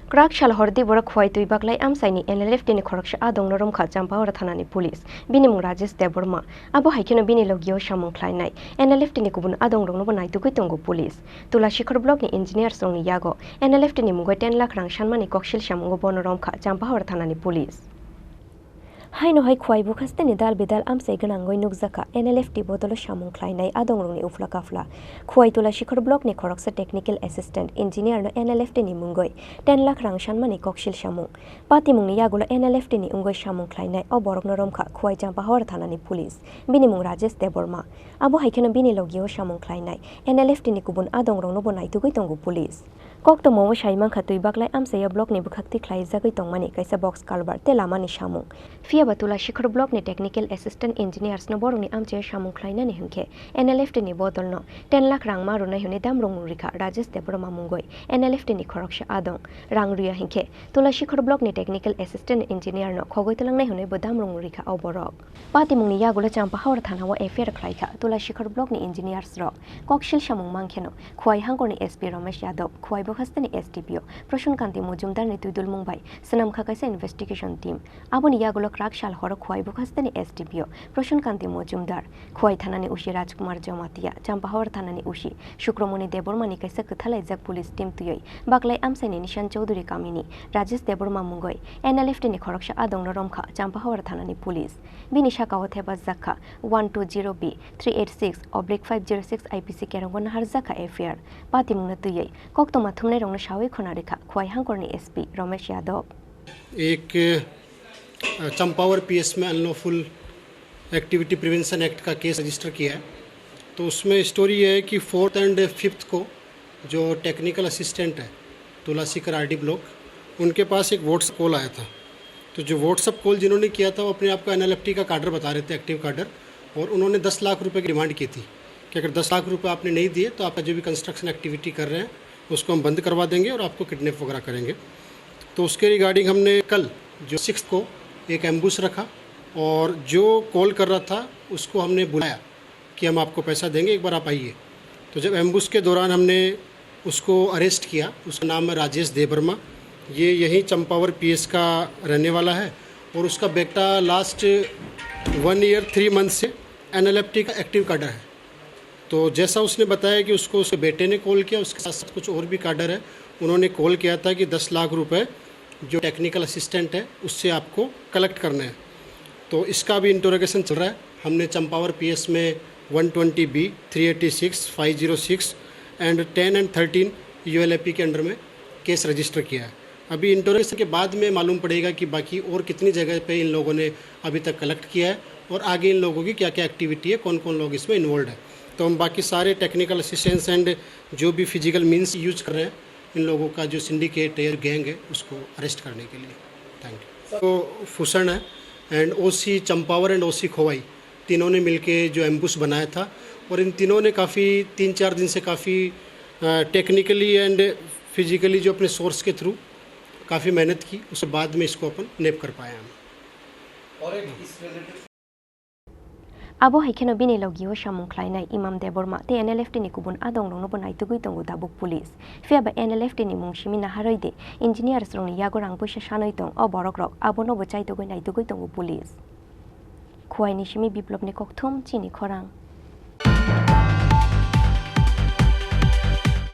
Kraksal hordi bora Khowai Twibaklai Amchaini NLFT ni Khoroksa Adongno Romkha Champahour Thanani police bini mung Rajesh Deborma abo haikeno bini logio samung khlainai NLFT ni kubun Adongno bo naitugui tongo police tula shikhar block ni engineer songni yago NLFT ni mungoi 10 lakh rang sanmani koksil samungo bono Romkha Champahour Thanani police Haino hai Khowai bukhaste ni dal bedal amsai ganangoi nukjaka NLFT bodolo samung khlainai Adongno ni ufla kafla Khowai tula shikhar block ni Khoroksa technical assistant engineer no NLFT ni mungoi 10 lakh rang sanmani koksil samung pati mungni yagulo NLFT ni ungoi samung khlainai o borokno Romkha Khowai Champahour Thanani police bini mung Rajesh Deborma abo haikeno bini logio samung khlainai NLFT ni kubun Adongno no bo naitugui tongo police kokto momo saimang kha Twibaklai amsaya block ni bukhakti khlaijagoi tongmani kaisa box kalbar te lamani samung Fia batula shikhar block ni technical assistant engineers no borong ni amche samung khlaina ni hingke NLFT ni bodol no 10 lakh rang maru nai hune dam rong rikha Rajesh Deborma mungoi NLFT ni Khoroksa Adong rang ruya hingke tula shikhar block ni technical assistant engineer no khogoi tulang nai hune bodam rong rikha au borok pati mungni yagula Champahour thanawa affair khlaika tula shikhar block ni engineers ro kokshil samung mangkheno Khowai hangor ni SP Ramesh Yadav Khowai bokhasta ni SDPO Proshun Kanti Mujumdar ni Tuidul Mumbai Sanam kha kaisa investigation team aboni yagulo Kraksal Horo Khowai bokhasta ni SDPO Proshun Kanti Mujumdar Khowai Thanani ushi Rajkumar Jamatia Champahour Thanani ushi Shukromoni Deborma ni kaisa kuthalai jak police team tuyoi Baklai Amchaini Nishan Chaudhuri Kamini Rajesh Deborma mungoi NLFT ni Khoroksa Adongno Romkha Champahour Thanani police bini shakawo theba zakha 120B 386/506 IPC kerongon har zakha affair pati mungna tuyoi koktoma thumnai rongna shawi khona rekha Khowai hangkorni SP Ramesh Yadav एक Champawat PS में unlawful activity prevention act का case register किया है। तो उसमें story ये है कि 4th एंड 5th को जो टेक्निकल असिस्टेंट है तुलासीकर आरडी ब्लॉक उनके पास एक व्हाट्सएप कॉल आया था। तो जो व्हाट्सएप कॉल जिन्होंने किया था वो अपने आप को NLFT का कार्डर बता रहे थे, एक्टिव कार्डर, और उन्होंने 10 लाख रुपये की डिमांड की थी कि अगर 10 लाख रुपये आपने नहीं दिए तो आपका जो भी कंस्ट्रक्शन एक्टिविटी कर रहे हैं उसको हम बंद करवा देंगे और आपको किडनैप वगैरह करेंगे। तो उसके रिगार्डिंग हमने कल जो 6th को एक एम्बुश रखा और जो कॉल कर रहा था उसको हमने बुलाया कि हम आपको पैसा देंगे, एक बार आप आइए। तो जब एम्बुश के दौरान हमने उसको अरेस्ट किया, उसका नाम है राजेश देबर्मा, ये यहीं चंपावर पीएस का रहने वाला है और उसका बेटा लास्ट 1 ईयर 3 मंथ से NLFT का एक्टिव कार्डर है। तो जैसा उसने बताया कि उसको उसके बेटे ने कॉल किया, उसके साथ साथ कुछ और भी कार्डर है, उन्होंने कॉल किया था कि 10 लाख रुपए जो टेक्निकल असिस्टेंट है उससे आपको कलेक्ट करना है। तो इसका भी इंटरोगेशन चल रहा है। हमने चंपावर पीएस में 120B 386 506 एंड 10 एंड 13 ULAP के अंडर में केस रजिस्टर किया है। अभी इंटरोगेशन के बाद में मालूम पड़ेगा कि बाकी और कितनी जगह पे इन लोगों ने अभी तक कलेक्ट किया है और आगे इन लोगों की क्या क्या एक्टिविटी है, कौन कौन लोग इसमें इन्वॉल्व है। तो हम बाकी सारे टेक्निकल असिस्टेंस एंड जो भी फिजिकल मीन्स यूज कर रहे हैं इन लोगों का जो सिंडिकेट है, गैंग है, उसको अरेस्ट करने के लिए। Thank you. तो फुसन है एंड OC चंपावर एंड OC खोवाई तीनों ने मिलके जो एम्बुश बनाया था और इन तीनों ने काफ़ी 3-4 दिन से काफ़ी टेक्निकली एंड फिजिकली जो अपने सोर्स के थ्रू काफ़ी मेहनत की, उसके बाद में इसको अपन नेप कर पाए हम। और एक abo haikeno bini logio samung khlainai Imam Deborma te NLFT ni kubun Adongno no bonai tugui tongo dabuk police fia ba NLFT ni mungshimi na haroide engineers rong ni yagorang puisa sanoi tong o borok rok abono bo chai tugui nai tugui tongo police Khowai ni simi biplop ni kokthum Chini Khorang